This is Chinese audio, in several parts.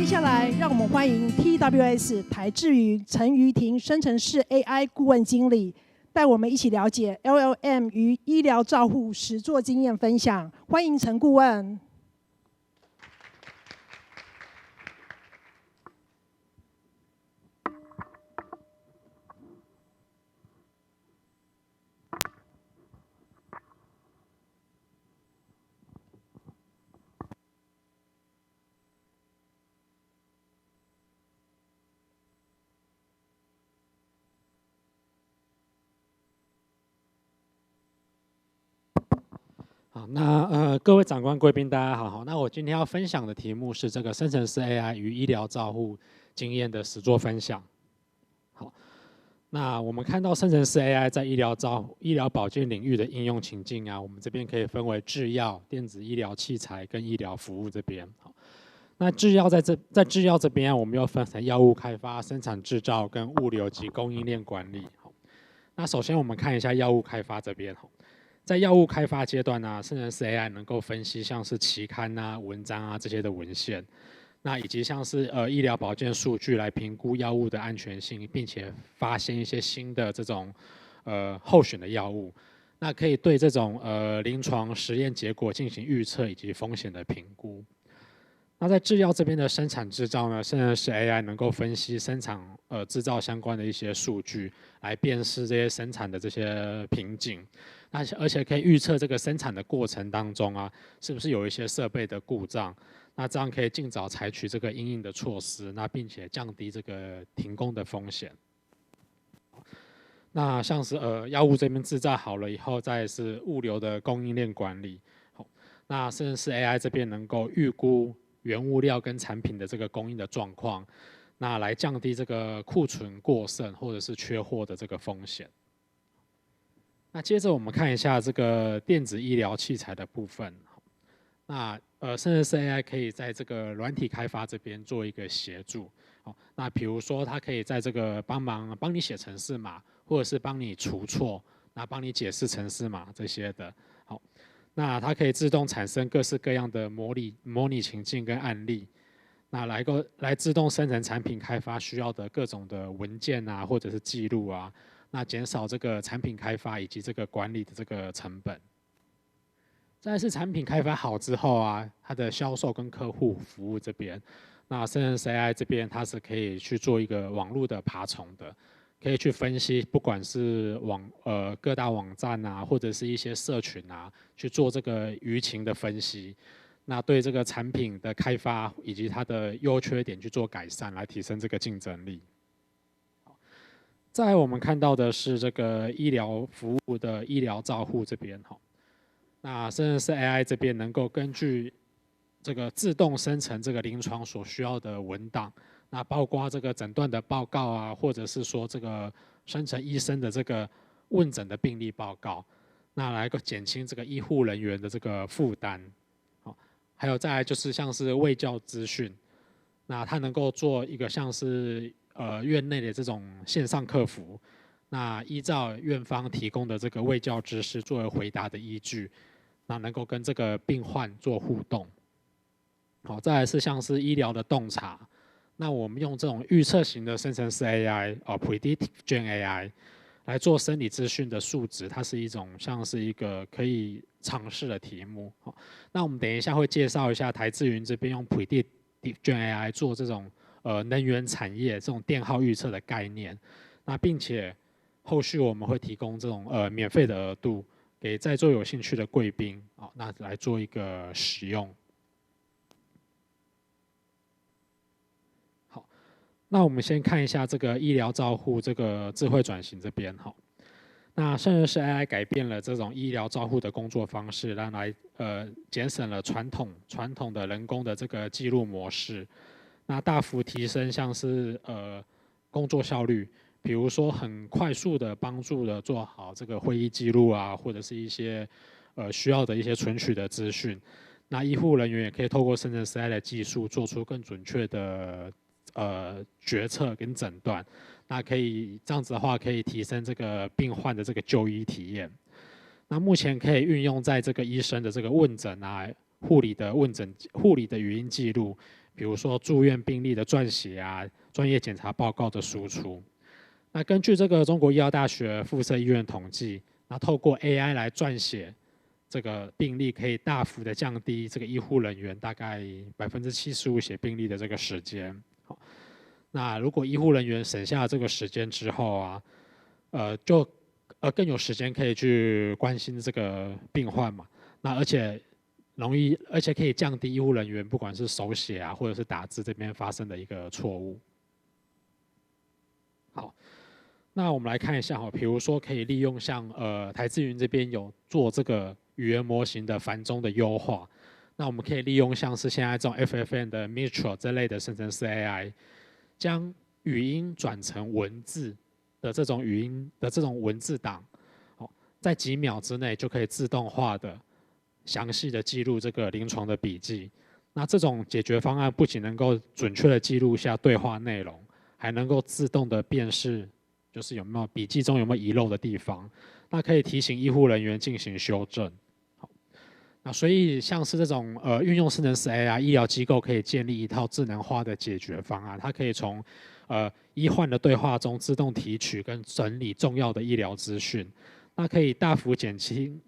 接下来，让我们欢迎 TWS 台智云陈瑜婷生成式 AI 顾问经理，带我们一起了解 LLM 与医疗照护实作经验分享。欢迎陈顾问。好，那各位长官贵宾大家好，那我今天要分享的题目是这个生成式 AI 与医疗照护经验的实作分享。好，那我们看到生成式 AI 在医疗保健领域的应用情境啊，我们这边可以分为制药、电子医疗器材跟医疗服务这边。好，那制药在制药这边，我们又分成药物开发、生产制造跟物流及供应链管理。好，那首先我们看一下药物开发这边。在药物开发阶段呢，生成式 AI 能够分析像是期刊啊、文章啊这些的文献，那以及像是医疗保健数据来评估药物的安全性，并且发现一些新的这种候选的药物，那可以对这种临床实验结果进行预测以及风险的评估。那在制药这边的生产制造呢，生成式 AI 能够分析生产制造相关的一些数据，来辨识这些生产的这些瓶颈。而且可以预测这个生产的过程当中啊，是不是有一些设备的故障？那这样可以尽早采取这个因应的措施，那并且降低这个停工的风险。那像是药物这边制造好了以后，再是物流的供应链管理。好，那甚至是 AI 这边能够预估原物料跟产品的这个供应的状况，那来降低这个库存过剩或者是缺货的这个风险。那接着我们看一下这个电子医疗器材的部分。那生成式 AI 可以在这个软体开发这边做一个协助。好，那比如说它可以在这个帮你写程式码，或者是帮你除错，那帮你解释程式码这些的。好，那它可以自动产生各式各样的模拟情境跟案例，那来自动生成产品开发需要的各种的文件啊，或者是记录啊。那减少这个产品开发以及这个管理的这个成本。再来是产品开发好之后啊，它的销售跟客户服务这边，那生成式 AI 这边它是可以去做一个网络的爬虫的，可以去分析不管是各大网站啊，或者是一些社群啊，去做这个舆情的分析。那对这个产品的开发以及它的优缺点去做改善，来提升这个竞争力。再来我们看到的是这个医疗服务的医疗照护这边哈，那甚至是 AI 这边能够根据这个自动生成这个临床所需要的文档，那包括这个诊断的报告啊，或者是说这个生成医生的这个问诊的病历报告，那来个减轻这个医护人员的这个负担。好，还有再来就是像是卫教资讯，那它能够做一个像是院内的这种线上客服，那依照院方提供的这个卫教知识作为回答的依据，那能够跟这个病患做互动。好，再来是像是医疗的洞察，那我们用这种预测型的生成式 AI，Predictive Gen AI 来做生理资讯的数值，它是一种像是一个可以尝试的题目。好，那我们等一下会介绍一下台智云这边用 Predictive Gen AI 做这种能源产业这种电耗预测的概念，那并且后续我们会提供这种免费的额度给在座有兴趣的贵宾，那来做一个使用。好，那我们先看一下这个医疗照护这个智慧转型这边哈。那甚至是 AI 改变了这种医疗照护的工作方式，让来减省了传统的人工的这个记录模式。那大幅提升像是工作效率，比如说很快速的帮助的做好这个会议记录啊，或者是一些需要的一些存取的资讯。那医护人员也可以透过生成式 AI 的技术，做出更准确的决策跟诊断。那可以这样子的话，可以提升这个病患的这个就医体验。那目前可以运用在这个医生的这个问诊啊、护理的语音记录。比如说住院病历的撰写啊，专业检查报告的输出。那根据这个中国医药大学附设医院统计，那透过 AI 来撰写这个病历，可以大幅的降低这个医护人员大概75%写病历的这个时间。好，那如果医护人员省下这个时间之后啊，就更有时间可以去关心这个病患嘛。那而且可以降低医护人员不管是手写啊，或者是打字这边发生的一个错误。好。那我们来看一下哈，比如说可以利用像台智云这边有做这个语言模型的繁中的优化，那我们可以利用像是现在这种 FFN 的 Mistral 这类的生成式 AI， 将语音转成文字的这种文字档，在几秒之内就可以自动化的详细的记录这个临床的笔记。那这种解决方案不仅能够准确的记录下对话内容，还能够自动的辨识。就是有没有笔记中有没有遗漏的地方，那可以提醒医护人员进行修正。好，那所以像是这种运用生成式 AI， 医疗机构可以建立一套智能化的解决方案，它可以从医患的对话中自动提取跟整理重要的医疗资讯，那可以大幅减轻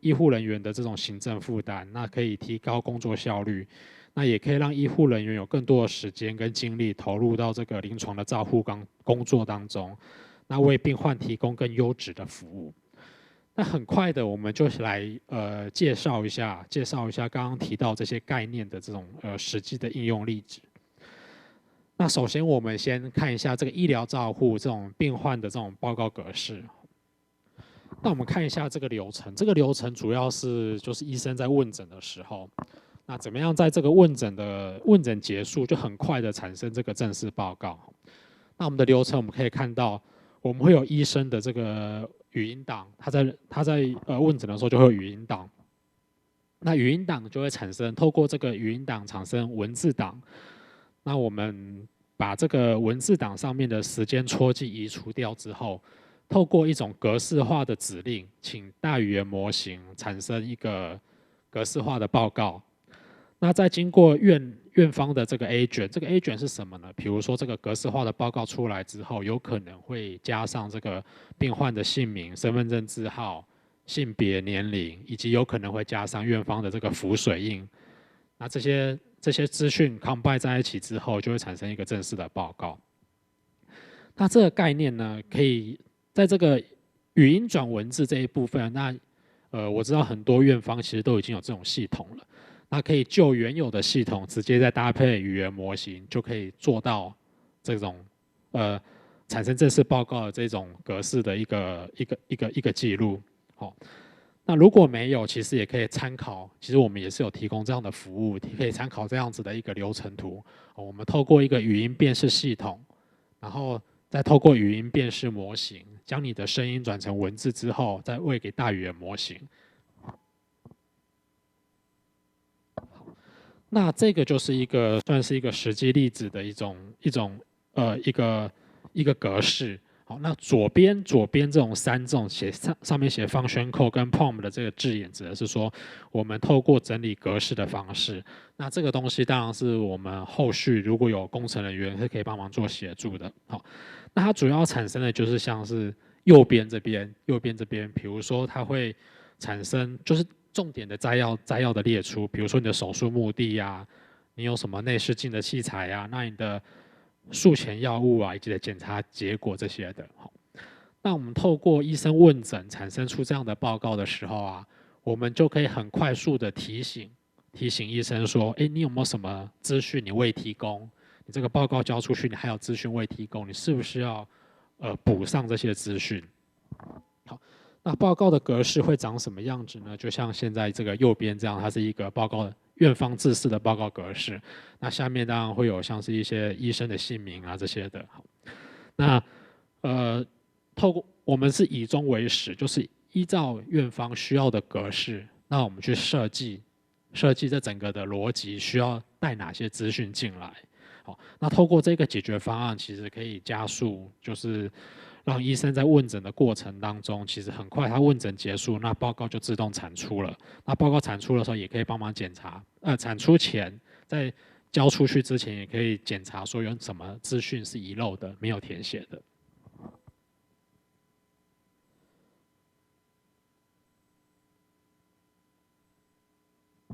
医护人员的这种行政负担，那可以提高工作效率。那也可以让医护人员有更多的时间跟精力投入到这个临床的照护工作当中，那为病患提供更优质的服务。那很快的，我们就来介绍一下刚刚提到这些概念的这种实际的应用例子。那首先，我们先看一下这个医疗照护这种病患的这种报告格式。那我们看一下这个流程，这个流程主要是就是医生在问诊的时候。那怎么样在这个问诊结束就很快的产生这个正式报告？那我们的流程我们可以看到，我们会有医生的这个语音档，他在问诊的时候就会有语音档，那语音档就会透过这个语音档产生文字档，那我们把这个文字档上面的时间戳记移除掉之后，透过一种格式化的指令，请大语言模型产生一个格式化的报告。那再经过院方的这个 A 卷，这个 A 卷是什么呢？比如说这个格式化的报告出来之后，有可能会加上这个病患的姓名、身份证字号、性别、年龄，以及有可能会加上院方的这个浮水印。那这些资讯 combine 在一起之后，就会产生一个正式的报告。那这个概念呢，可以在这个语音转文字这一部分，那我知道很多院方其实都已经有这种系统了。那可以就原有的系统直接再搭配语言模型，就可以做到这种产生正式报告的这种格式的一个记录。好，那如果没有，其实也可以参考，其实我们也是有提供这样的服务，可以参考这样子的一个流程图。我们透过一个语音辨识系统，然后再透过语音辨识模型，将你的声音转成文字之后，再喂给大语言模型。那这个就是算是一个实际例子的一个格式。好，那左边这种上面写 function code 跟 POM 的这个字眼，指的是说我们透过整理格式的方式。那这个东西当然是我们后续如果有工程人员是可以帮忙做协助的。好，那它主要产生的就是像是右边这边，比如说它会产生就是重点的摘要的列出，比如说你的手术目的啊，你有什么内视镜的器材啊，那你的术前药物啊，以及的检查结果这些的。那我们透过医生问诊产生出这样的报告的时候啊，我们就可以很快速的提醒医生说，你有没有什么资讯你未提供？你这个报告交出去，你还有资讯未提供，你是不是要补上这些资讯？好。那报告的格式会长什么样子呢？就像现在这个右边这样，它是一个报告院方制式的报告格式。那下面当然会有像是一些医生的姓名啊这些的。好，那透过我们是以终为始，就是依照院方需要的格式，那我们去设计这整个的逻辑需要带哪些资讯进来。好，那透过这个解决方案，其实可以加速就是让医生在问诊的过程当中，其实很快他问诊结束，那报告就自动产出了。那报告产出的时候，也可以帮忙检查。产出前在交出去之前，也可以检查说有什么资讯是遗漏的、没有填写的。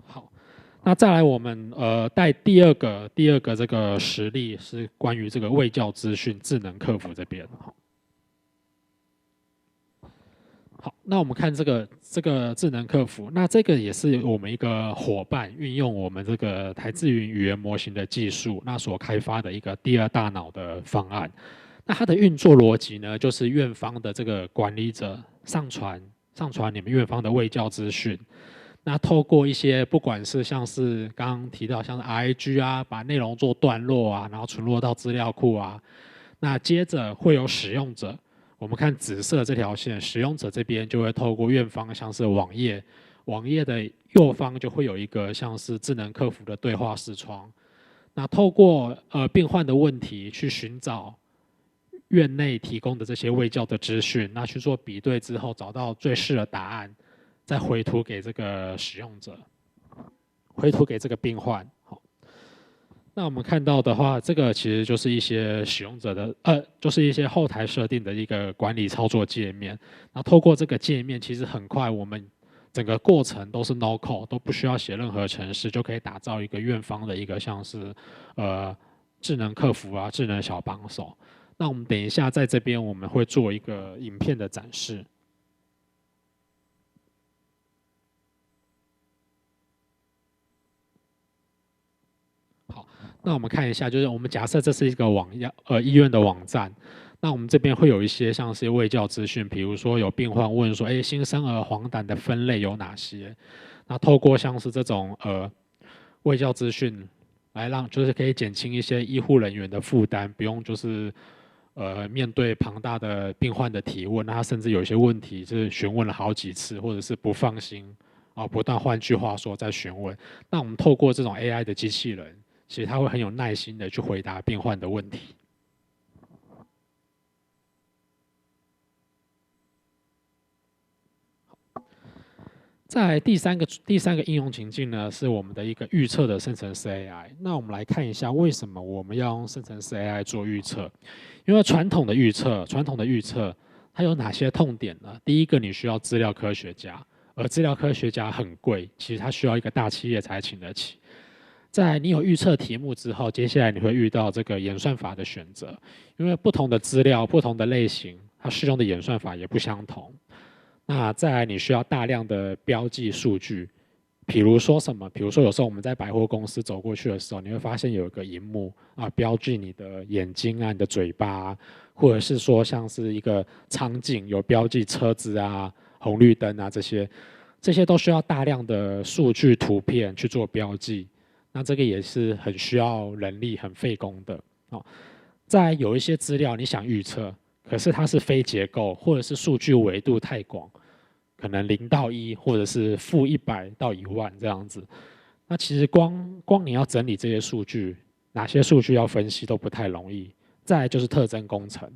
好，那再来我们带第二个这个实例是关于这个卫教资讯智能客服这边。好，那我们看这个智能客服，那这个也是我们一个伙伴运用我们这个台智云语言模型的技术，那所开发的一个第二大脑的方案。那它的运作逻辑呢，就是院方的这个管理者上传你们院方的卫教资讯，那透过一些不管是像是刚刚提到像是 RAG 啊，把内容做段落啊，然后存入到资料库啊，那接着会有使用者。我们看紫色这条线，使用者这边就会透过院方像是网页的右方就会有一个像是智能客服的对话视窗，那透过病患的问题去寻找院内提供的这些卫教的资讯，那去做比对之后找到最适的答案，再回图给这个使用者，回图给这个病患。好。那我们看到的话，这个其实就是一些使用者的就是一些后台设定的一个管理操作界面。那透过这个界面，其实很快我们整个过程都是 no code， 都不需要写任何程式，就可以打造一个院方的一个像是智能客服啊、智能小帮手。那我们等一下在这边我们会做一个影片的展示。那我们看一下，就是我们假设这是一个医院的网站，那我们这边会有一些像是卫教资讯，比如说有病患问说，新生儿黄疸的分类有哪些？那透过像是这种卫教资讯，来让就是可以减轻一些医护人员的负担，不用就是面对庞大的病患的提问，那他甚至有一些问题就是询问了好几次，或者是不放心不断换句话说再询问。那我们透过这种 AI 的机器人。其实他会很有耐心的去回答病患的问题。在第三个应用情境呢，是我们的一个预测的生成式 AI。那我们来看一下，为什么我们要用生成式 AI 做预测？因为传统的预测，它有哪些痛点呢？第一个，你需要资料科学家，而资料科学家很贵，其实它需要一个大企业才请得起。在你有预测题目之后，接下来你会遇到这个演算法的选择，因为不同的资料、不同的类型，它适用的演算法也不相同。那再来，你需要大量的标记数据，比如说什么？比如说有时候我们在百货公司走过去的时候，你会发现有一个荧幕标记你的眼睛啊、你的嘴巴啊，或者是说像是一个场景有标记车子啊、红绿灯啊这些都需要大量的数据图片去做标记。那这个也是很需要人力、很费工的再有一些资料你想预测，可是它是非结构，或者是数据维度太广，可能0到1，或者是-100到10000这样子。那其实光你要整理这些数据，哪些数据要分析都不太容易。再来就是特征工程，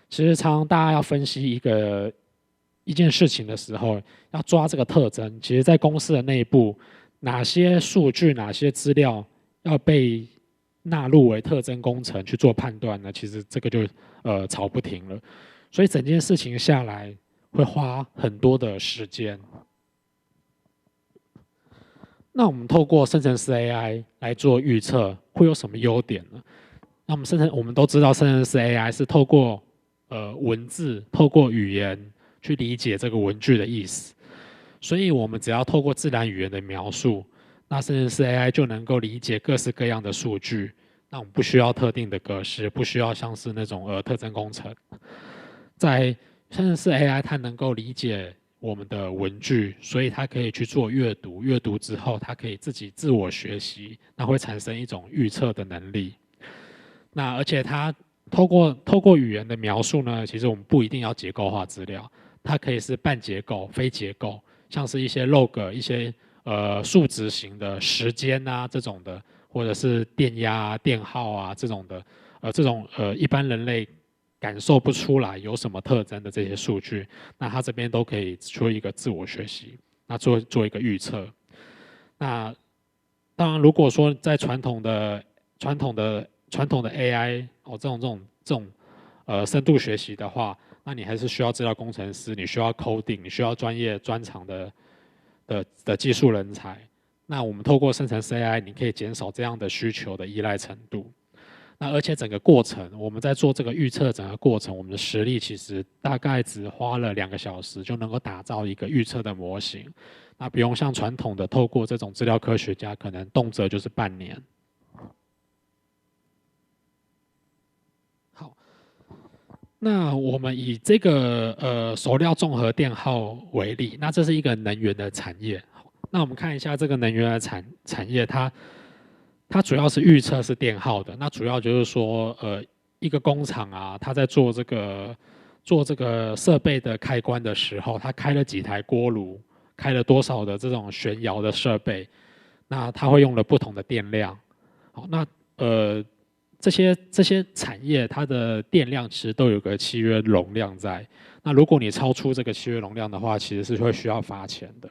其实常常大家要分析一件事情的时候，要抓这个特征，其实在公司的内部。哪些数据、哪些资料要被纳入为特征工程去做判断呢？其实这个就吵不停了，所以整件事情下来会花很多的时间。那我们透过生成式 AI 来做预测，会有什么优点呢？那我们都知道，生成式 AI 是透过文字、透过语言去理解这个文句的意思。所以我们只要透过自然语言的描述，那生成式 AI 就能够理解各式各样的数据。那我们不需要特定的格式，不需要像是那种特征工程。在生成式 AI 它能够理解我们的文句，所以它可以去做阅读，阅读之后它可以自己自我学习，那会产生一种预测的能力。那而且它透过语言的描述呢，其实我们不一定要结构化资料，它可以是半结构、非结构。像是一些 log、一些数值型的时间啊这种的，或者是电压啊、电耗啊这种的，一般人类感受不出来有什么特征的这些数据，那它这边都可以做一个自我学习，那做一个预测。那当然，如果说在传统的传统的 AI 这种深度学习的话，那你还是需要资料工程师，你需要 coding， 你需要专业专长的技术人才。那我们透过生成式 AI， 你可以减少这样的需求的依赖程度。那而且整个过程，我们在做这个预测整个过程，我们的实力其实大概只花了2个小时就能够打造一个预测的模型。那不用像传统的透过这种资料科学家，可能动辄就是半年。好，那我们以这个熟料综合电耗为例，那这是一个能源的产业。那我们看一下这个能源的产业，它主要是预测是电耗的。那主要就是说，一个工厂啊，它在做这个设备的开关的时候，它开了几台锅炉，开了多少的这种旋摇的设备，那它会用了不同的电量。好，那这些产业它的电量其实都有个契约容量在。那如果你超出这个契约容量的话，其实是会需要罚钱的。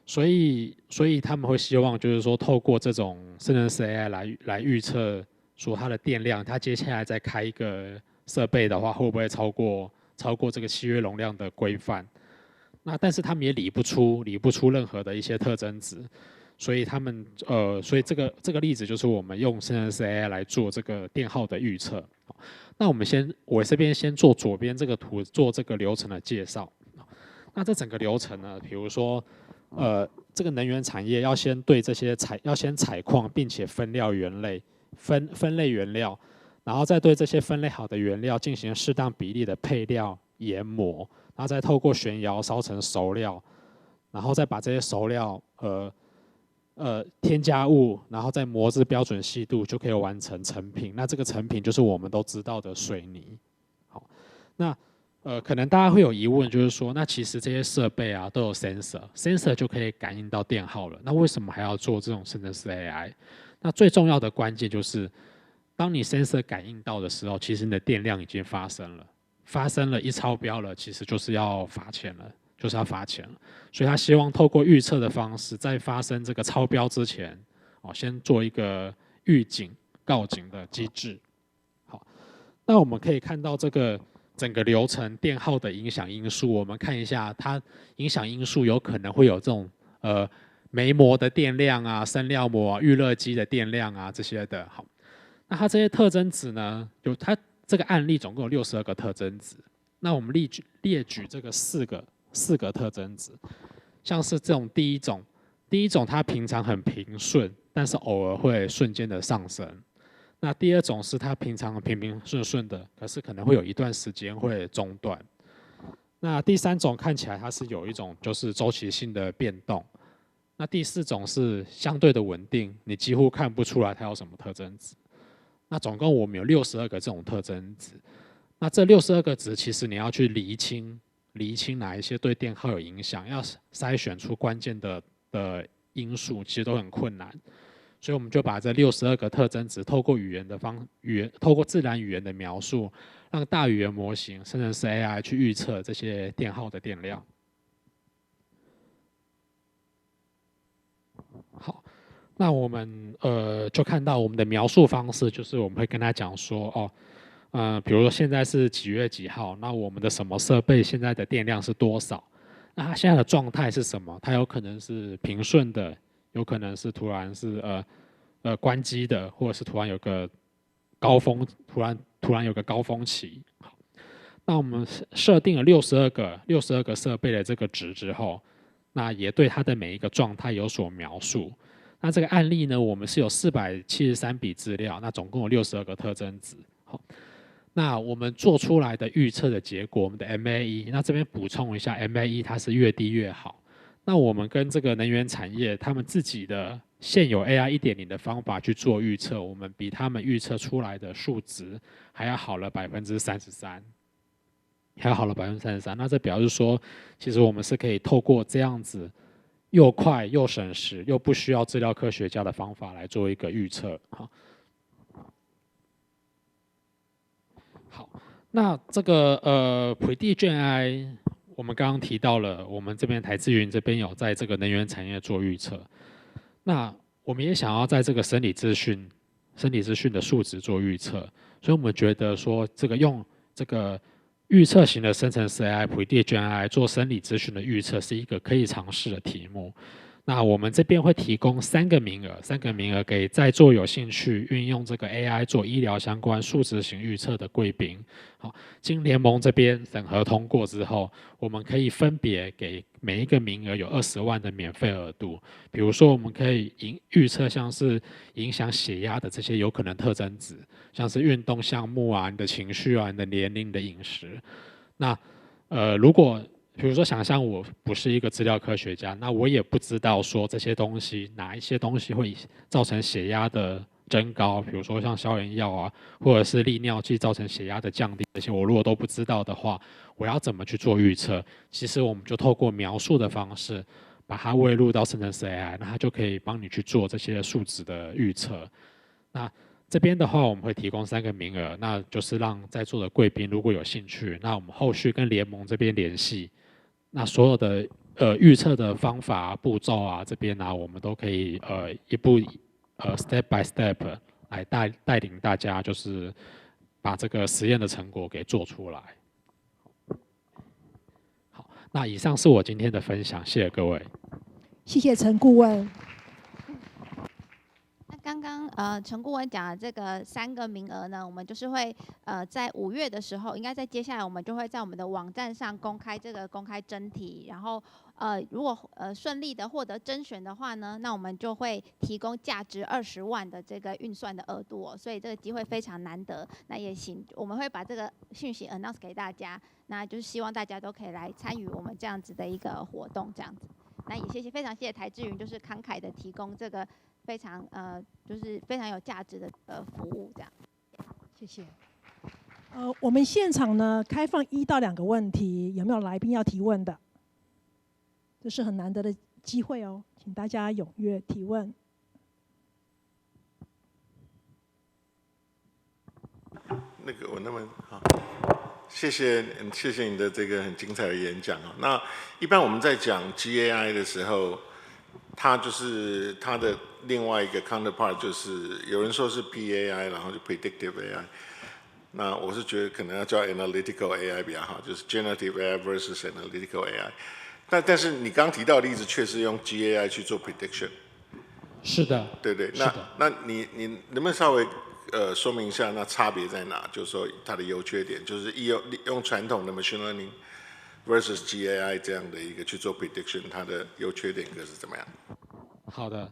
所以他们会希望就是说，透过这种生成式 AI 来预测说它的电量，它接下来再开一个设备的话，会不会超过这个契约容量的规范？那但是他们也理不出任何的一些特征值，所以所以这个例子就是我们用生成式 AI 来做这个电耗的预测。那我这边先做左边这个图，做这个流程的介绍。那这整个流程呢，比如说，这个能源产业要先对这些采矿，并且分类原料，然后再对这些分类好的原料进行适当比例的配料、研磨，然后再透过旋窑烧成熟料，然后再把这些熟料添加物，然后再磨至标准细度，就可以完成成品。那这个成品就是我们都知道的水泥。好，那可能大家会有疑问，就是说，那其实这些设备啊都有 sensor 就可以感应到电耗了，那为什么还要做这种生成式 AI？ 那最重要的关键就是，当你 sensor 感应到的时候，其实你的电量已经发生了一超标了，其实就是要罚钱了。所以他希望透过预测的方式，在发生这个超标之前，先做一个预警、告警的机制。好，那我们可以看到这个整个流程电耗的影响因素，我们看一下它影响因素有可能会有这种煤膜的电量啊、生料膜、预热机的电量啊这些的。好，那它这些特征值呢，它这个案例总共有62个特征值。那我们列举这个四个特征值，像是这种第一种它平常很平顺，但是偶尔会瞬间的上升。那第二种是它平常平顺的，可是可能会有一段时间会中断。那第三种看起来它是有一种就是周期性的变动。那第四种是相对的稳定，你几乎看不出来它有什么特征值。那总共我们有62个这种特征值。那这62个值其实你要去厘清哪一些对电耗有影响，要筛选出关键的因素，其实都很困难。所以我们就把这62个特征值透过透过自然语言的描述，让大语言模型生成式 AI 去预测这些电耗的电量。好，那我们就看到我们的描述方式，就是我们会跟他讲说比如说现在是几月几号，那我们的什么设备现在的电量是多少？那它现在的状态是什么？它有可能是平顺的，有可能是突然是关机的，或者是突然有个高峰，突然有个高峰期。好，那我们设定了62个设备的这个值之后，那也对它的每一个状态有所描述。那这个案例呢，我们是有473笔资料，那总共有62个特征值。好，那我们做出来的预测的结果，我们的 MAE， 那这边补充一下 ，MAE 它是越低越好。那我们跟这个能源产业他们自己的现有 AI 1.0的方法去做预测，我们比他们预测出来的数值还要好了33%，还要好了33%。那这表示说，其实我们是可以透过这样子又快又省时又不需要资料科学家的方法来做一个预测。好，那这个Prediction AI， 我们刚刚提到了，我们这边台资云这边有在这个能源产业做预测。那我们也想要在这个生理资讯生理资讯的数值做预测，所以我们觉得说用这个预测型的生成式 AI Prediction AI 做生理资讯的预测是一个可以尝试的题目。那我们这边会提供3个名额给在座有兴趣运用这个 AI 做医疗相关数值型预测的贵宾。好，经联盟这边审核通过之后，我们可以分别给每一个名额有20万的免费额度。比如说，我们可以预测像是影响血压的这些有可能特征值，像是运动项目啊、你的情绪啊、你的年龄、你的饮食。那如果比如说，想象我不是一个资料科学家，那我也不知道说这些东西哪一些东西会造成血压的增高，比如说像消炎药啊，或者是利尿剂造成血压的降低，这些我如果都不知道的话，我要怎么去做预测？其实我们就透过描述的方式，把它喂入到生成式 AI，那它就可以帮你去做这些数值的预测。那这边的话，我们会提供3个名额，那就是让在座的贵宾如果有兴趣，那我们后续跟联盟这边联系。那所有的预测的方法步骤啊，这边啊，我们都可以一步step by step 来带领大家，就是把这个实验的成果给做出来。好，那以上是我今天的分享，谢谢各位。谢谢陈顾问。刚刚陈顾问讲的这个3个名额呢，我们就是会在5月的时候，应该在接下来我们就会在我们的网站上公开这个公开征题，然后如果顺利的获得甄选的话呢，那我们就会提供价值20万的这个运算的额度哦，所以这个机会非常难得。那也我们会把这个讯息 announce 给大家，那就是希望大家都可以来参与我们这样子的一个活动，这样子。那也非常谢谢台智云，就是慷慨的提供这个非常就是非常有价值的服务，这样。谢谢。我们现场呢开放1到2个问题，有没有来宾要提问的？这是很难得的机会哦，请大家踊跃提问。那个我那么好，谢谢你的这个很精彩的演讲啊。那一般我们在讲 GAI 的时候，它就是它的另外一个 counterpart， 就是有人说是 PAI， 然后就 Predictive AI。那我是觉得可能要叫 Analytical AI 比较好，就是 Generative AI versus Analytical AI。但是你刚提到的例子确实用 GAI 去做 prediction。是的。对对，那你能不能稍微说明一下那差别在哪？就是说它的优缺点，就是用传统的 machine learning versus GAI 这样的一个去做 prediction， 它的优缺点各是怎么样？好的，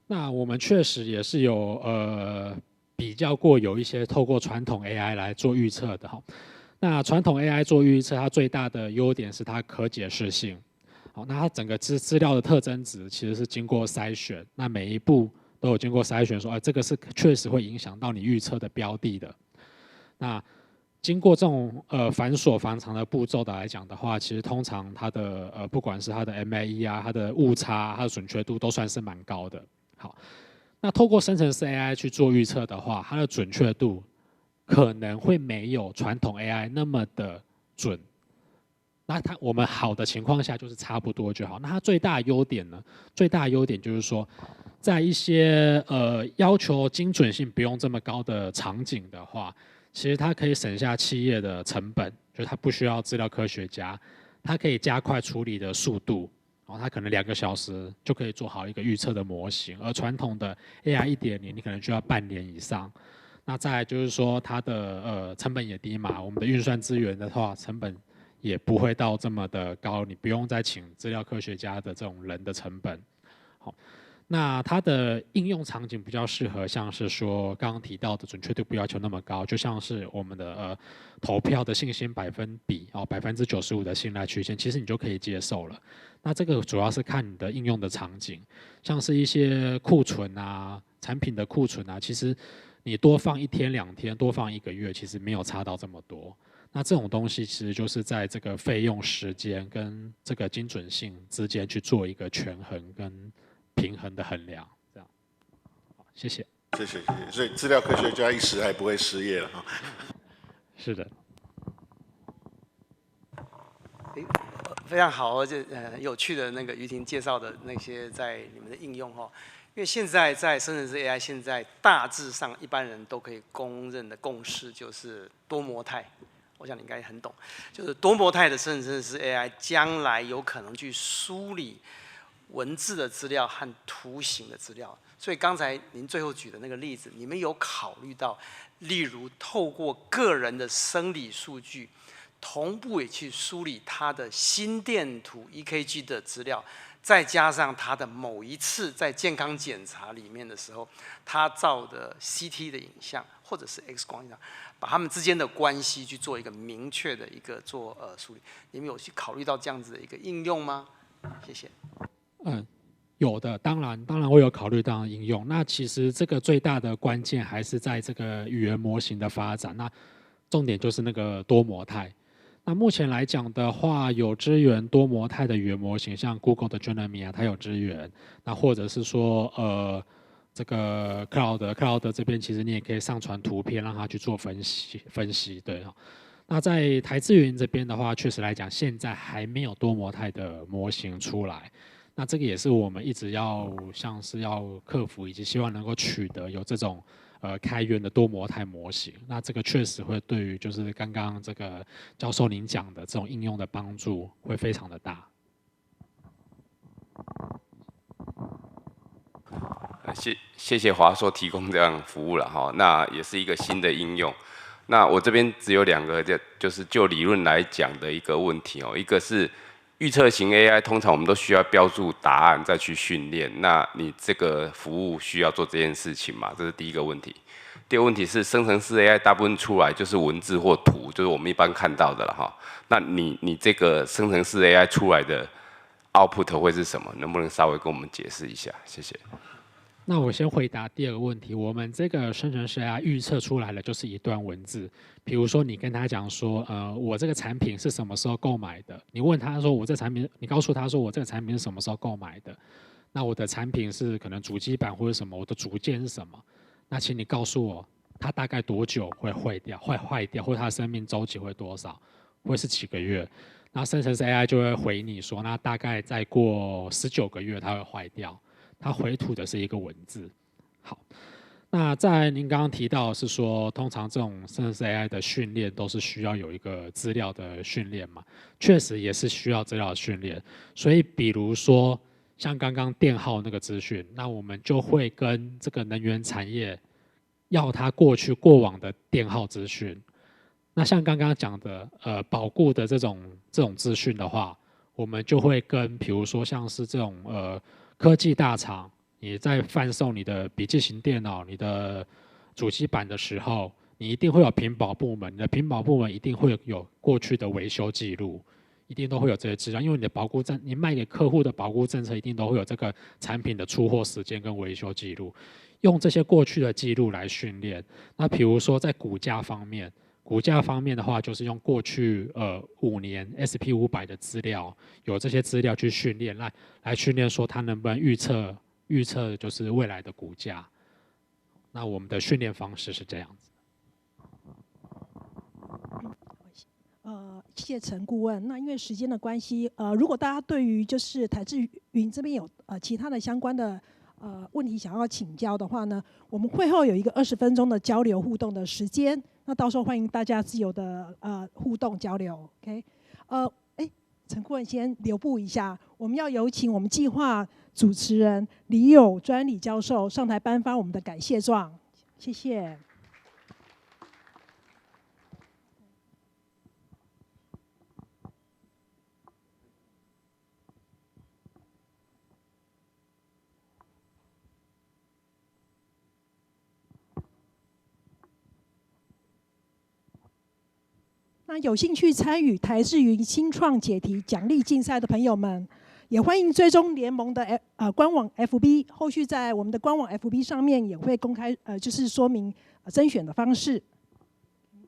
那我们确实也是有比较过有一些透过传统 AI 来做预测的哈。那传统 AI 做预测，它最大的优点是它可解释性。好，那它整个资料的特征值其实是经过筛选，那每一步都有经过筛选说，这个是确实会影响到你预测的标的的。那经过这种繁琐繁长的步骤的来讲的话，其实通常它的不管是它的 MAE 啊、它的误差、它的准确度都算是蛮高的。好，那透过生成式 AI 去做预测的话，它的准确度可能会没有传统 AI 那么的准。那我们好的情况下就是差不多就好。那它最大的优点呢？最大的优点就是说，在一些要求精准性不用这么高的场景的话，其实它可以省下企业的成本，就是它不需要资料科学家，它可以加快处理的速度，然后它可能2个小时就可以做好一个预测的模型，而传统的 AI 1.0你可能就要半年以上。那再来就是说它的成本也低嘛，我们的运算资源的话成本也不会到这么的高，你不用再请资料科学家的这种人的成本。好，那它的应用场景比较适合，像是说刚刚提到的准确度不要求那么高，就像是我们的投票的信心百分比95%的信赖曲线，其实你就可以接受了。那这个主要是看你的应用的场景，像是一些库存啊、产品的库存啊，其实你多放1天2天，多放1个月，其实没有差到这么多。那这种东西其实就是在这个费用、时间跟这个精准性之间去做一个权衡跟平衡的衡量，这样。好，谢谢。谢谢。所以资料科学家一时还不会失业了哈。是的。非常好，而且有趣的那个于婷介绍的那些在你们的应用哈。因为现在在生成式 AI， 现在大致上一般人都可以公认的共识就是多模态。我想你应该很懂，就是多模态的生成式 AI 将来有可能去梳理文字的资料和图形的资料。所以刚才您最后举的那个例子，你们有考虑到，例如透过个人的生理数据，同步也去梳理他的心电图 EKG 的资料。再加上他的某一次在健康检查里面的时候，他照的 CT 的影像或者是 X 光影像，把他们之间的关系去做一个明确的一个梳理。你们有去考虑到这样子的一个应用吗？谢谢。有的，当然会有考虑到应用。那其实这个最大的关键还是在这个语言模型的发展。那重点就是那个多模态。那目前来讲的话，有支援多模态的语言模型，像 Google 的 Gemini 它有支援。那或者是说，这个 Cloud 这边，其实你也可以上传图片，让它去做分析，对。那在台智云这边的话，确实来讲，现在还没有多模态的模型出来。那这个也是我们一直像是要克服，以及希望能够取得有这种。开源的多模态模型，那这个确实会对于就是刚刚这个教授您讲的这种应用的帮助会非常的大。谢谢华硕提供这样服务了哈，那也是一个新的应用。那我这边只有2个，就是就理论来讲的一个问题哦，一个是预测型 AI， 通常我们都需要标注答案再去训练，那你这个服务需要做这件事情吗？这是第一个问题。第二个问题是，生成式 AI 大部分出来就是文字或图，就是我们一般看到的了哈。那你这个生成式 AI 出来的 output 会是什么？能不能稍微跟我们解释一下？谢谢。那我先回答第2个问题，我们这个生成式 AI 预测出来的就是一段文字，比如说你跟他讲说，我这个产品是什么时候购买的？你问他说我这产品，你告诉他说我这个产品是什么时候购买的？那我的产品是可能主机板或者什么，我的组件是什么？那请你告诉我，它大概多久会坏掉，或者它的生命周期会多少？会是几个月？那生成式 AI 就会回你说，那大概再过19个月它会坏掉。它回吐的是一个文字。好，那在您刚刚提到是说，通常这种生成式 AI 的训练都是需要有一个资料的训练嘛？确实也是需要资料的训练。所以比如说像刚刚电耗那个资讯，那我们就会跟这个能源产业要它过往的电耗资讯。那像刚刚讲的保固的这种资讯的话，我们就会跟比如说像是这种科技大厂，你在贩售你的笔记型电脑、你的主机板的时候，你一定会有品保部门，你的品保部门一定会有过去的维修记录，一定都会有这些资料，因为你的你卖给客户的保固政策一定都会有这个产品的出货时间跟维修记录，用这些过去的记录来训练。那比如说在股价方面的话，就是用过去5年 SP500 的资料，有这些资料去训练，来训练说它能不能预测就是未来的股价。那我们的训练方式是这样子。谢谢陈顾问。那因为时间的关系，如果大家对于就是台智云这边有其他的相关的问题想要请教的话呢，我们会后有一个20分钟的交流互动的时间。那到时候欢迎大家自由的互动交流 ，OK？ 陈顾问先留步一下，我们要有请我们计划主持人李友专理教授上台颁发我们的感谢状，谢谢。那有兴趣参与台智云新创解题奖励竞赛的朋友们，也欢迎追踪联盟的官网 FB， 后续在我们的官网 FB 上面也会公开就是说明甄选的方式。